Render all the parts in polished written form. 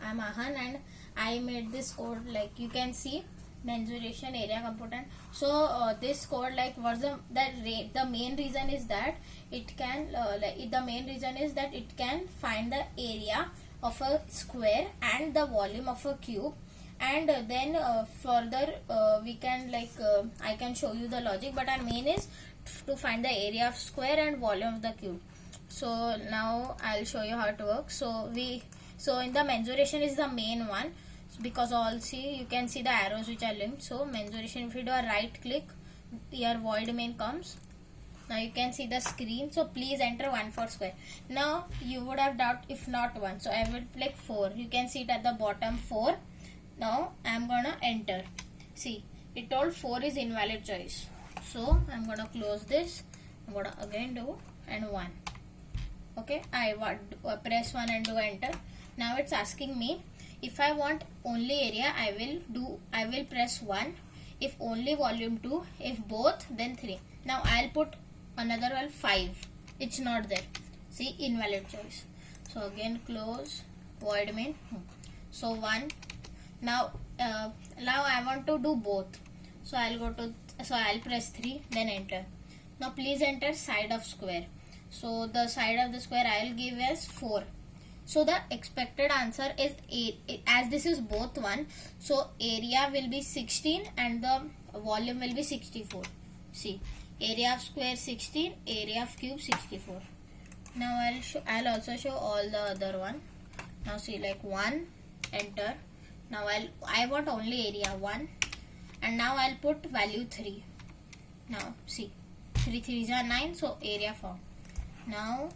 I'm Ahan, and I made this code. Like you can see, mensuration area component. So this code like was the main reason is that it can the main reason is that it can find the area of a square and the volume of a cube, and then further we can I can show you the logic, but our main is to find the area of square and volume of the cube. So now I'll show you how to work. So in the mensuration is the main one, because you can see the arrows which are linked. So mensuration, if you do a right click, your void main comes. Now you can see the screen. So please enter 1 for square. Now you would have doubt if not 1. So I will click 4. You can see it at the bottom 4. Now I am gonna enter. See, it told 4 is invalid choice. So I'm gonna close this. I'm gonna again do and 1. Okay, I press 1 and do enter. Now it's asking me if I want only area, I will press 1. If only volume 2, if both, then 3. Now I'll put another one 5. It's not there. See, invalid choice. So again close, void main. So 1. Now I want to do both. So I'll press 3, then enter. Now please enter side of square. So the side of the square I'll give as 4. So the expected answer is 8. As this is both 1, so area will be 16 and the volume will be 64. See, area of square 16, area of cube 64. Now I'll also show all the other one. Now see, like 1, enter. Now I want only area 1, and now I'll put value 3. Now see, 3 3s are 9, so area form. Now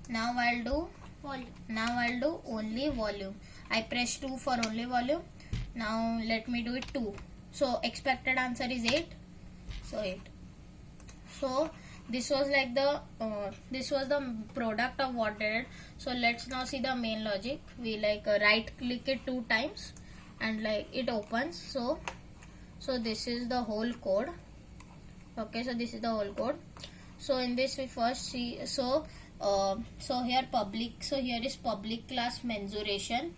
I'll do volume. Now I'll do only volume. I press 2 for only volume. Now let me do it 2. So expected answer is 8. So 8. So this was like the this was the product of what they did. So let's now see the main logic. We right click it 2 times and it opens. So this is the whole code. Okay, so this is the whole code. So in this we first see, so here is public class mensuration.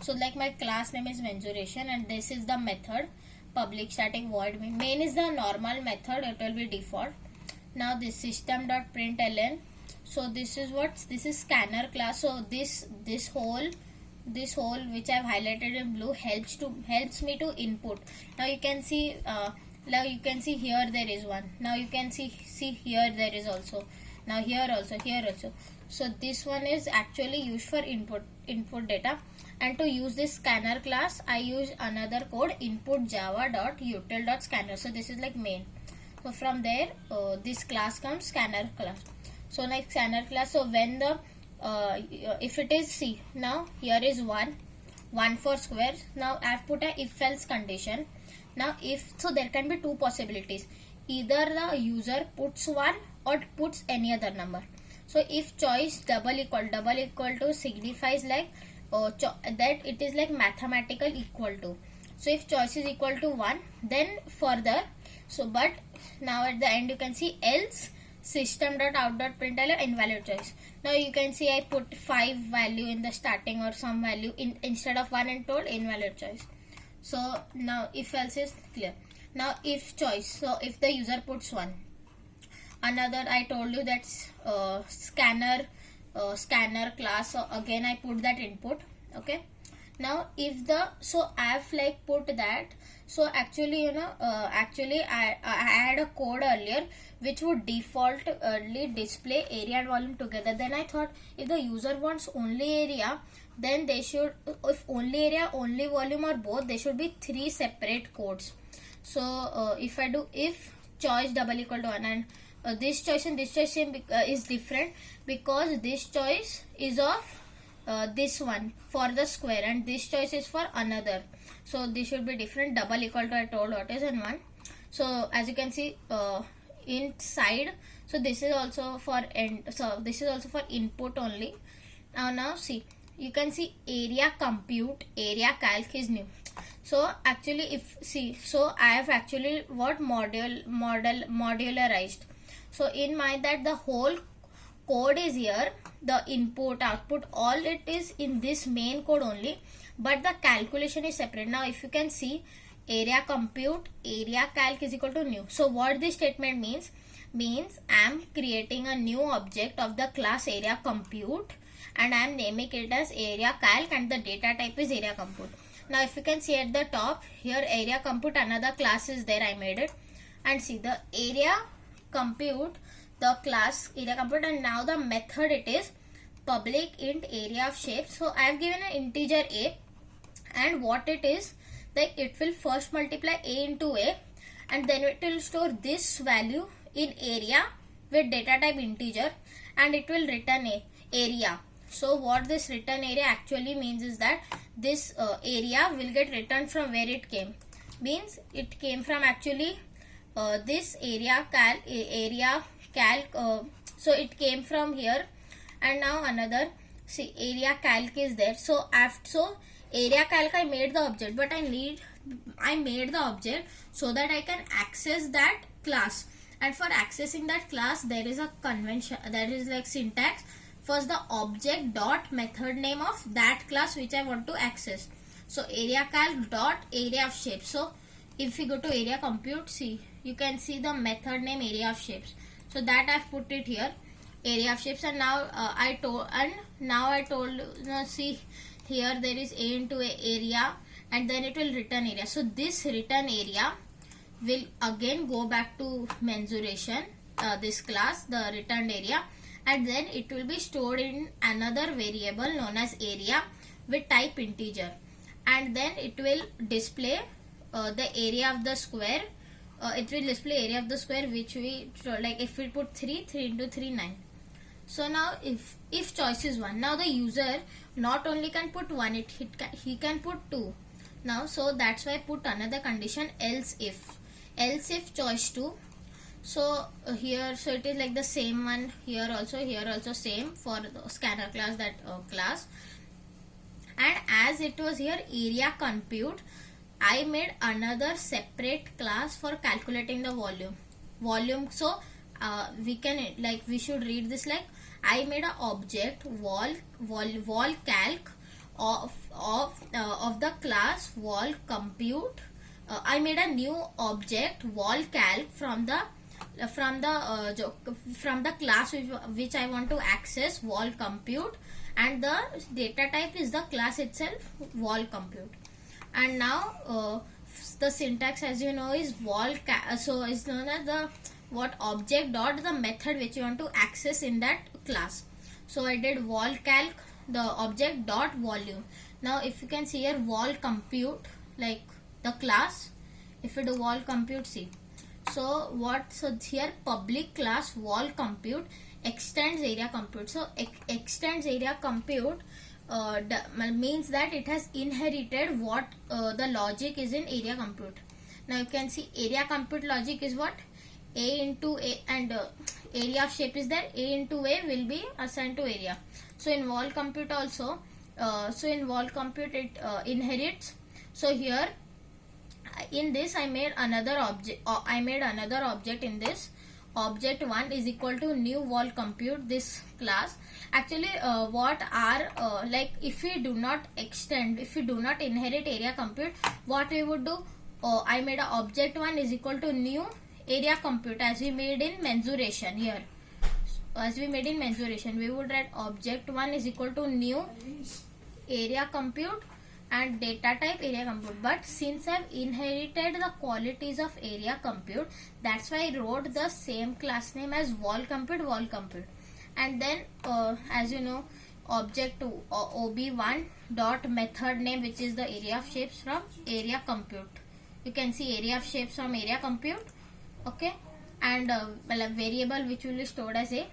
So like my class name is mensuration, and this is the method public static void main. Main is the normal method, it will be default. Now this system.println. So this is scanner class. So this whole which I've highlighted in blue helps me to input. Now you can see here there is one. Now you can see here there is also. Now here also. So this one is actually used for input data, and to use this scanner class I use another code, input java.util.scanner. So this is like main. So from there this class comes, scanner class. So like scanner class, so when the if it is, see, now here is 1 for square. Now I have put a if else condition. Now there can be 2 possibilities. Either the user puts 1 or puts any other number. So if choice double equal to signifies that it is like mathematical equal to. So if choice is equal to 1, then further, but now at the end you can see else system.out.println invalid choice. Now you can see I put 5 value in the starting or some value instead of 1 and told invalid choice. So now if else is clear. Now if choice, so if the user puts 1, another I told you that's scanner class. So again I put that input. Okay. Now if so I have put that. So actually I had a code earlier which would defaultly display area and volume together. Then I thought if the user wants only area, then they should, if only area, only volume or both, they should be 3 separate codes. So if I do if choice double equal to 1, and this choice and this choice is different, because this choice is of this one for the square and this choice is for another. So this should be different. Double equal to, I told what is, and 1. So as you can see inside, so this is also for end. So this is also for input only. Now see, you can see area compute, area calc is new. So actually so I have actually modularized. So in my that the whole code is here, the input, output, all it is in this main code only, but the calculation is separate. Now if you can see, area compute, area calc is equal to new. So what this statement means I am creating a new object of the class area compute, and I am naming it as area calc, and the data type is area compute. Now if you can see at the top here, area compute, another class is there, I made it, and see the area compute, the class area compute, and now the method, it is public int area of shape. So I have given an integer a, and what it is, like it will first multiply a into a, and then it will store this value in area with data type integer, and it will return a area. So what this return area actually means is that this area will get returned from where it came. Means it came from actually this area calc. So it came from here, and now another, see, area calc is there. So area calc, I made the object, but I made the object so that I can access that class. And for accessing that class, there is a convention, that is like syntax. First the object dot method name of that class which I want to access. So area calc dot area of shapes. So if we go to area compute, see, you can see the method name area of shapes. So that I've put it here, area of shapes, and now I told see, here there is a into a area, and then it will return area. So this return area will again go back to mensuration, this class, the returned area, and then it will be stored in another variable known as area with type integer, and then it will display the area of the square. It will display area of the square, which we, like if we put 3 into 3 9. So now if choice is 1, now the user not only can put 1, he can put 2. Now so that's why I put another condition, else if choice 2. So here, so it is like the same one here also same for the scanner class, that class. And as it was here area compute, I made another separate class for calculating the volume. So we can, like, we should read this like, I made a object wall calc of the class wall compute. I made a new object wall calc from the class which I want to access, wall compute, and the data type is the class itself, wall compute. And now the syntax, as you know, is so is known as the what object dot the method which you want to access in that class. So I did wall calc the object dot volume. Now if you can see here, wall compute, like the class, if you do wall compute, see, so here public class wall compute extends area compute. So extends area compute means that it has inherited what the logic is in area compute. Now you can see area compute logic is what, a into a, and area of shape is there, a into a will be assigned to area. So in wall compute also, it inherits. So here in this I made another object in this. Object 1 is equal to new wall compute, this class. Actually what are like, if we do not inherit area compute, what we would do, I made a object 1 is equal to new area compute, as we made in mensuration here. We would write object 1 is equal to new area compute and data type area compute. But since I've inherited the qualities of area compute, that's why I wrote the same class name as wall compute. And then as you know, object ob1 dot method name, which is the area of shapes from area compute. You can see area of shapes from area compute, okay, and a variable which will be stored as a.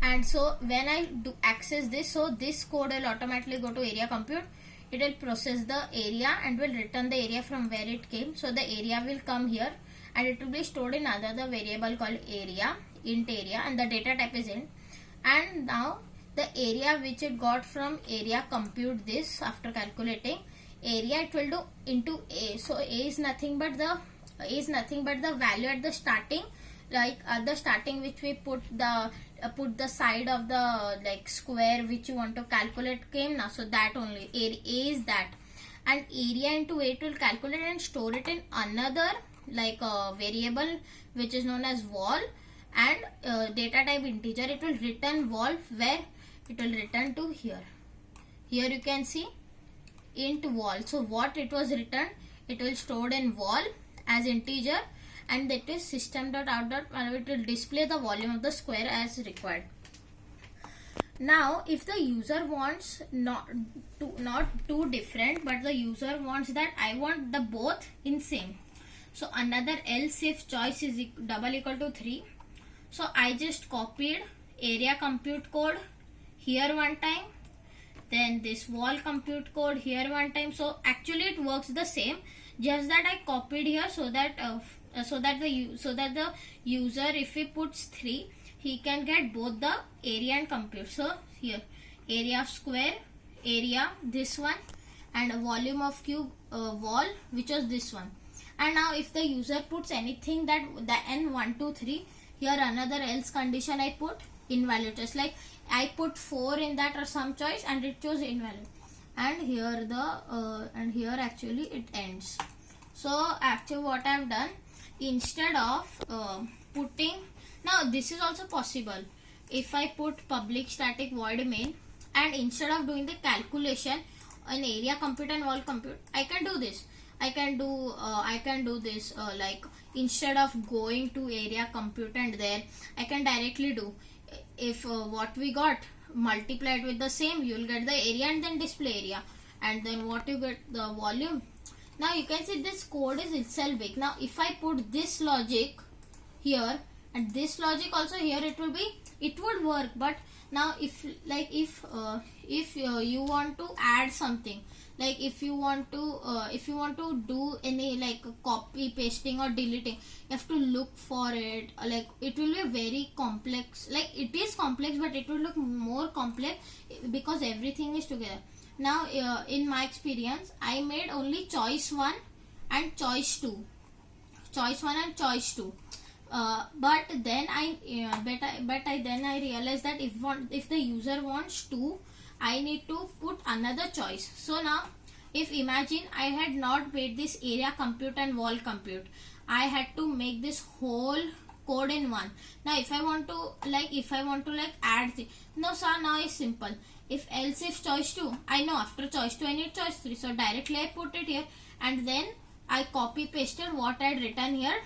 And so when I do access this, so this code will automatically go to area compute. It will process the area and will return the area from where it came. So the area will come here and it will be stored in another variable called area, int area, and the data type is int. And now the area which it got from area compute, this after calculating area, it will do into a. So a is nothing but the value at the starting, like at the starting which we put the put the side of the like square which you want to calculate came now. So that only A is that, and area into it will calculate and store it in another like variable which is known as wall, and data type integer. It will return wall, where it will return to here. Here you can see int wall. So what it was returned, it will stored in wall as integer, and that is system.out. It will display the volume of the square as required. Now if the user wants not two different, but the user wants that I want the both in same, so another else if choice is double equal to 3. So I just copied area compute code here one time, then this wall compute code here one time. So actually it works the same, just that I copied here so that the user, if he puts 3, he can get both the area and compute. So here area of square, area this one, and volume of cube wall which was this one. And now if the user puts anything that the n1 2 3, here another else condition I put invalid, just like I put 4 in that or some choice and it chose invalid, and here the and here actually it ends. So actually what I have done, instead of putting, now this is also possible if I put public static void main, and instead of doing the calculation in area compute and wall compute, I can do this. I can do this like instead of going to area compute and there, I can directly do, if what we got multiplied with the same, you will get the area and then display area, and then what you get the volume. Now you can see this code is itself big. Now if I put this logic here and this logic also here, it would work. But now if you want to add something, like if you want to do any like copy pasting or deleting, you have to look for it. Like it will be very complex. Like it is complex, but it will look more complex because everything is together. Now in my experience, I made only choice 1 and choice 2, but then I realized that if the user wants 2, I need to put another choice. So now if imagine I had not made this area compute and wall compute, I had to make this whole code in one. Now if I want to add the, no sir, now it's simple. If else if choice 2, I know after choice 2 I need choice 3, so directly I put it here and then I copy pasted what I had written here.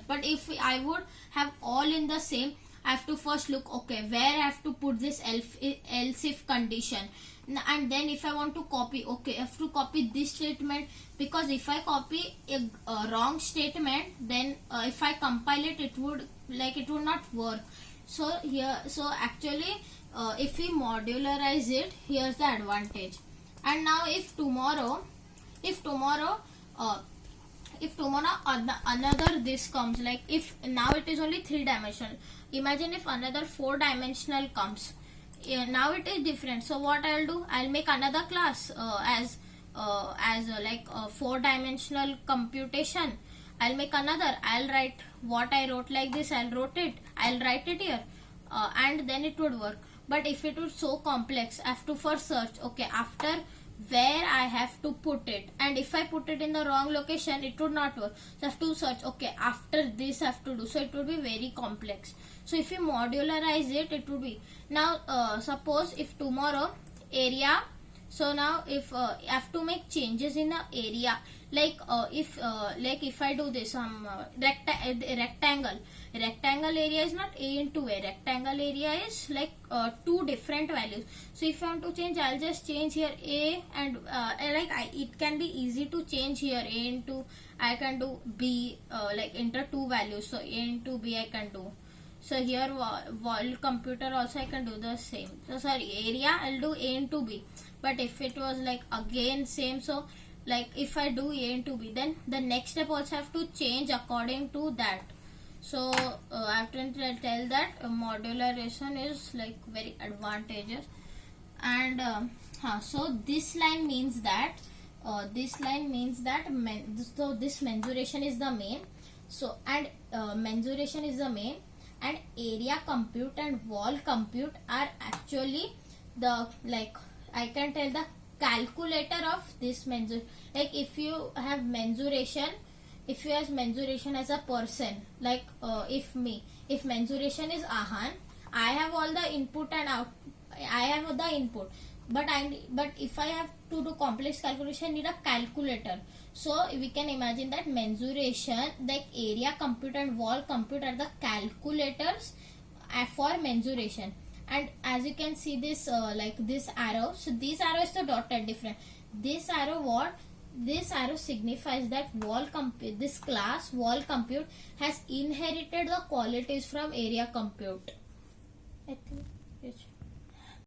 But if I would have all in the same, I have to first look, okay, where I have to put this else if condition, and then if I want to copy, okay, I have to copy this statement, because if I copy a wrong statement, then if I compile it, it would not work. So actually if we modularize it, here's the advantage. And now if tomorrow another this comes, like if now it is only 3-dimensional, imagine if another 4-dimensional comes, now it is different. So what I'll do, I'll make another class as 4-dimensional computation. I'll make another, I'll write what I wrote like this, I'll write it here, and then it would work. But if it was so complex, I have to first search, okay, after where I have to put it, and if I put it in the wrong location, it would not work. So I have to search, okay, after this I have to do, so it would be very complex. So if you modularize it, it would be, now suppose if tomorrow area, so now if I have to make changes in the area, like if I do this rectangle area is not a into a, rectangle area is like 2 different values. So if I want to change, I'll just change here a, and it can be easy to change here a into, I can do b, like enter 2 values, so a into b I can do. So here wall computer also I can do the same. So sorry, area I'll do a into b. But if it was like again same, so like if I do a into b, then the next step also have to change according to that. So I have to tell that modularization is like very advantageous. And so this line means that so this mensuration is the main. So and mensuration is the main, and area compute and wall compute are actually the, like, I can tell the calculator of this mensur. Like if you have mensuration, if you have mensuration as a person, like if mensuration is Ahan, I have all the input and out, I have the input, but if I have to do complex calculation, I need a calculator. So we can imagine that mensuration, like area compute and wall compute are the calculators for mensuration. And as you can see this like this arrow, so this arrow is the dotted different. This arrow, what this arrow signifies that wall compute, this class wall compute has inherited the qualities from area compute. I think